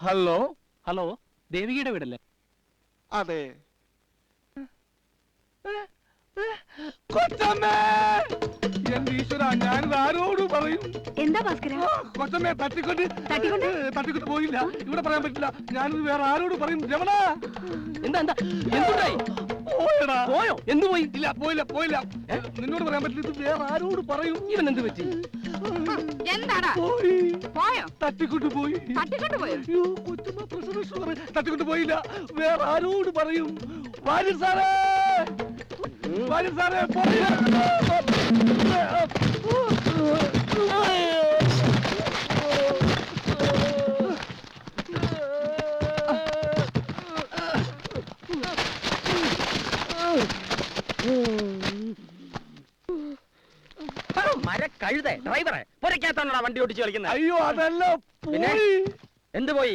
Hello. Hello, ദേവികയുടെ വീടല്ലേ? അതെ. കൊച്ചമ്മേ, എന്റെ ഈശ്വര, ഞാനിത് ആരോട് പറയും? എന്താ ഭാസ്കര? കൊച്ചമ്മേ, തട്ടിക്കൊണ്ട് പോയില്ല. ഇവിടെ പറയാൻ പറ്റില്ല. ഞാനിത് വേറെ ആരോട് പറയും? രമണ, എന്താ എന്തുണ്ടായി? പോയടാ. പോയോ? എന്തു പോയി? ഇല്ല, പോയില്ല. നിന്നോട് പറയാൻ പറ്റില്ല. ഇത് വേറെ ആരോട് പറയും? ഇവൻ എന്ത് പറ്റി? എന്താടാ? പോയി. പോയോ? തട്ടിക്കൊണ്ട് പോയി. തട്ടിക്കൊണ്ടുപോയോ? അയ്യോ, കൊച്ചമ്മ പ്രഷർ ഷുഗർ. തട്ടിക്കൊണ്ട് പോയില്ല. വേറെ ആരോട് പറയും? വാര്യർ സാറേ, പോയില്ല. മരക്കഴുത ഡ്രൈവറെ പുരക്കകത്താണോ വണ്ടി ഓടിച്ചു കളിക്കുന്നത്? അയ്യോ, അതല്ല, പോയി. എന്ത് പോയി?